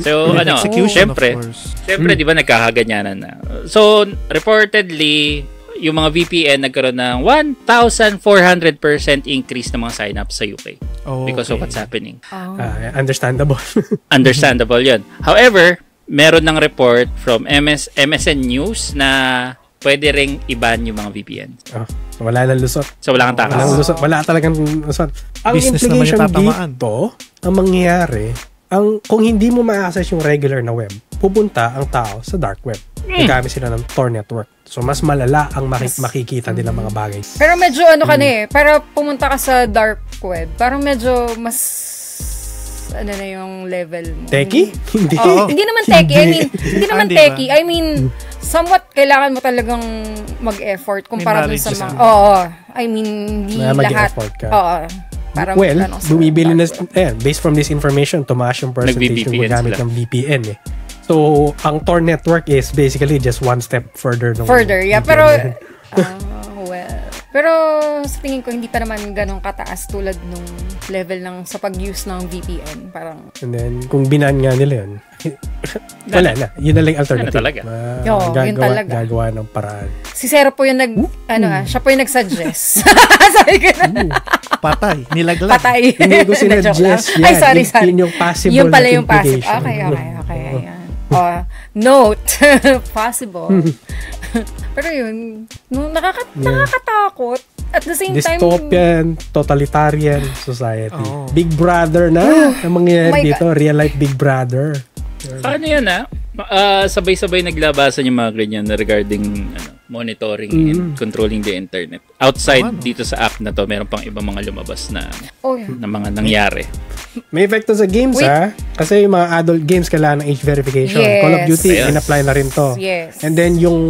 So, syempre, di ba nagkakaganyanan na. So, reportedly, yung mga VPN nagkaroon ng 1,400% increase ng mga sign-ups sa UK because of what's happening. Understandable. Understandable yun. However, meron ng report from MSN News na pwede ring i-ban yung mga VPN. So wala nang lusot. So wala kang takas. Wala talagang lusot. Ang business implication dito, ang mangyayari, kung hindi mo ma-access yung regular na web, pupunta ang tao sa dark web. Gagamit sila ng Tor network. So mas malala ang makikita nila mga bagay. Pero medyo para pumunta ka sa dark web, parang medyo mas na yung level mo. Techie? Hindi. Hindi naman techie. Hindi naman techie. I mean, somewhat kailangan mo talagang mag-effort kumpara dun sa mga... I mean, hindi lahat. Mag-effort ka. Bumibili na... based from this information, tumaas yung percentage yung magamit ng VPN eh. So, ang Tor network is basically just one step further. Yeah. Pero, pero sa tingin ko, hindi pa naman ganun kataas tulad nung level ng sa pag-use ng VPN. Parang... And then, kung binan nga nila yun, wala na. Yun na lang alternative. Yun talaga. Gagawa ng paraan. Si Zero po yung siya po yung nag-suggest. Sabi ko na. Patay. Nilaglag. Patay. Hindi ko sinuggest yan. Ay, sorry. Yun yung possible yun pala yung implication. Okay. Ayan. Note. Possible. Pero yun, nakakatakot. At the same time, dystopian, totalitarian society. Big Brother na ang mangyayari dito. Real life Big Brother. Ano yan sabay-sabay naglabasan yung mga ganyan na regarding monitoring and controlling the internet. Outside dito sa app na to, meron pang ibang mga lumabas na mga nangyari. May epekto sa games kasi yung mga adult games kailangan ng age verification. Yes. Call of Duty, in-apply na rin to. Yes. And then yung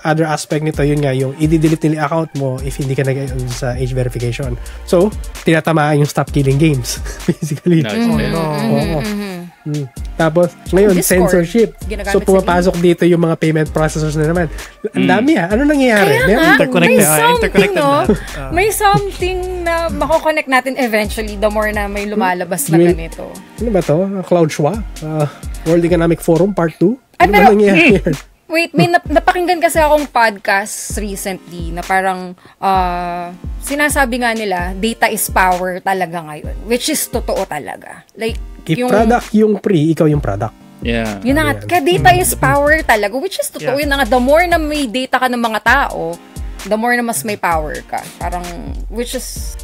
other aspect nito, yun nga, yung i-delete nila account mo if hindi ka sa age verification. So, tinatamaan yung stop killing games. Basically. Tapos, ngayon, Discord, censorship. So, pumapasok dito yung mga payment processors na naman. Ang dami ano nangyayari? May something na mako-connect natin eventually the more na may lumalabas na ganito. Ano ba to? Cloud Schwa? World Economic Forum Part 2? Ano ba nangyayari? Wait, may napakinggan kasi akong podcast recently na parang sinasabi nga nila, data is power talaga ngayon. Which is totoo talaga. Like, if product yung pre, ikaw yung product. Yeah. Yun na nga, kaya data is power talaga. Which is totoo yun na nga, the more na may data ka ng mga tao, the more na mas may power ka. Parang, which is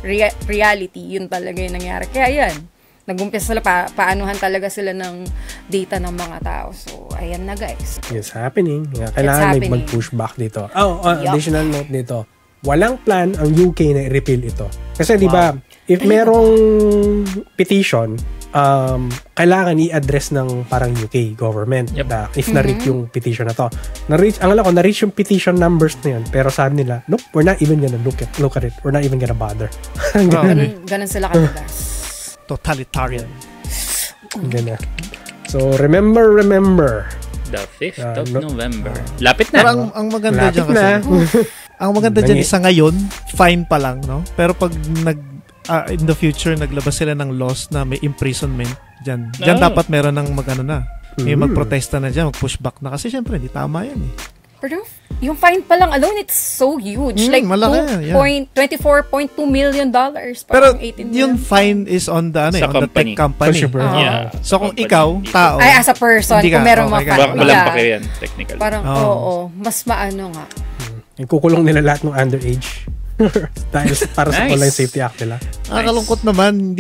reality, yun talaga yung nangyari. Kaya yan, nag-umpisa sila, paanuhan talaga sila ng data ng mga tao. So, ayan na guys. It's happening. Kailangan may mag-push back dito. Additional note dito. Walang plan ang UK na i-repeal ito. Kasi di ba, if merong petition, kailangan i-address ng parang UK government na if na-reach yung petition na to. Ang alam ko, na-reach yung petition numbers na yun. Pero sabi nila, nope, we're not even gonna look at it. We're not even gonna bother. Ganun sila kadalas. Totalitarian. Ganun. So, remember. The 5th of November. Lapit na. Pero ang maganda dyan kasi. Ang maganda dyan isa ngayon, fine pa lang, no? Pero pag in the future, naglabas sila ng laws na may imprisonment dyan. Dyan dapat meron ng may magprotesta na dyan, mag-pushback na. Kasi syempre, hindi tama yan eh. Pero yung fine pa lang alone, it's so huge. Like, $24.2 million. Pero yung fine is on the, on the tech company. So kung ikaw, tao, as a person, kung meron mga fine. Walang pake yan, technical. Parang, mas maano nga. Kukulong nila lahat ng underage. Dahil para sa Online Safety Act nila. Nakakalungkot naman.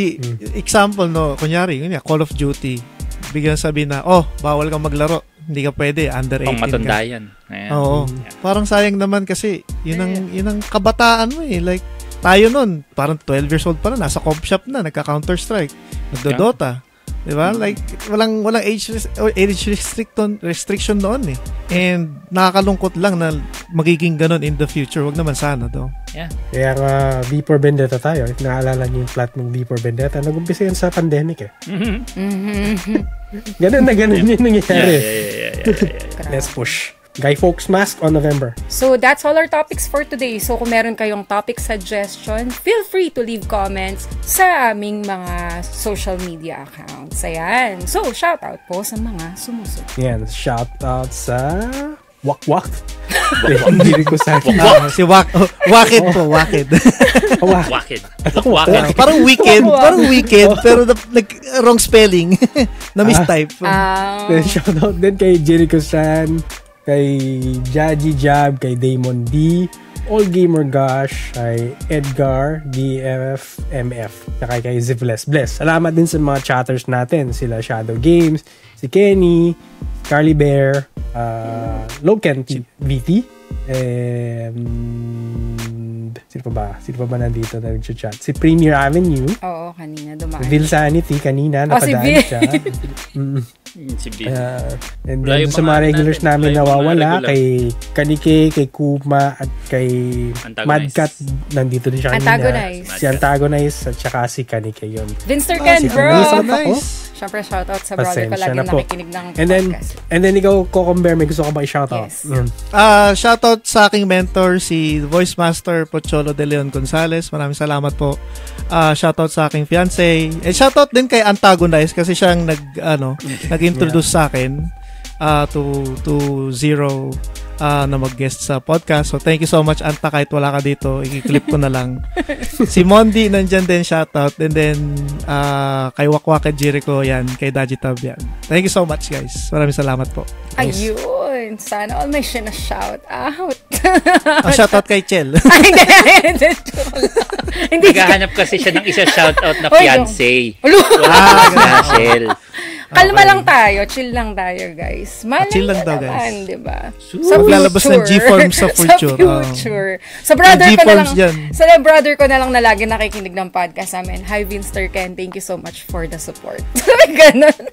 Example, kunyari, Call of Duty. Bigyan sabihin na, bawal kang maglaro. Hindi ka pwede, under 18 pang matanda ka. yan. Oo. Parang sayang naman kasi yun ang kabataan mo eh. Like, tayo nun, parang 12 years old pa na, nasa comp shop na, nagka-Counter-Strike, nagdo-Dota. Diba? Like, walang age restriction noon eh. And nakakalungkot lang na magiging ganun in the future. Wag naman sana daw. Yeah. Kaya nga, V for Vendetta tayo. If naalala niyo yung plot ng V for Vendetta, nag-umpisa yan sa pandemic eh. Ganun na ganun yung nangyayari. Yeah. Let's push. Guy Fawkes Mask on November. So, that's all our topics for today. So, kung meron kayong topic suggestion, feel free to leave comments sa aming mga social media accounts. Ayan. So, shoutout po sa mga sumusunod. Yan. Shoutout sa Wakwak. Hindi ko sa si Wakid po, Wakid. Wakid. Parang weekend, pero wrong spelling. Na-mistype. Then shoutout din kay Jericho-san, kay Jaji Jab, kay Damon D, All Gamer Gosh, kay Edgar, DFMF, saka kay Zivles Bless. Salamat din sa mga chatters natin, sila Shadow Games, si Kenny, Carly Bear, Loken VT, and sino pa ba nandito na nag-chat? Si Premier Avenue. Oo, kanina dumaan. Vil Sanity, kanina napadaan siya. Si Bill. And then sa mga regulars namin nawawala, kay Kanike, kay Kuma, at kay Madcat, nandito din siya kanina. Si Antagonize, at saka si Kanike yun. Vinster Ken, bro! Nice. Siyempre, shoutout sa brother ko. Lagi nakikinig ng podcast. And then ikaw, Kokomber, may gusto ka ba i-shoutout? Yes. Shoutout sa aking mentor, si Voice Master Pocholo de Leon Gonzalez. Maraming salamat po. Shoutout sa aking fiancé. And shoutout din kay Antagonize kasi siyang nag-introduce sa akin to Zero na mag-guest sa podcast. So, thank you so much, Anta. Kahit wala ka dito, i-clip ko na lang. Si Mondi, nandyan din, shoutout. And then, kay Wakwak at Jericho, yan. Kay Dajitab, yan. Thank you so much, guys. Maraming salamat po. Nice. Ayun. Sana all may shout out. Shoutout kay Chel. Hindi. Naghahanap kasi siya ng isa shoutout na fiancé. Chel. Kalma lang tayo. Chill lang tayo, guys. Chill lang daw, guys. Diba? Maglalabas ng G-forms sa future. Sa brother ko na lang na lagi nakikinig ng podcast namin. Hi, Vinster Ken. Thank you so much for the support. Ganun.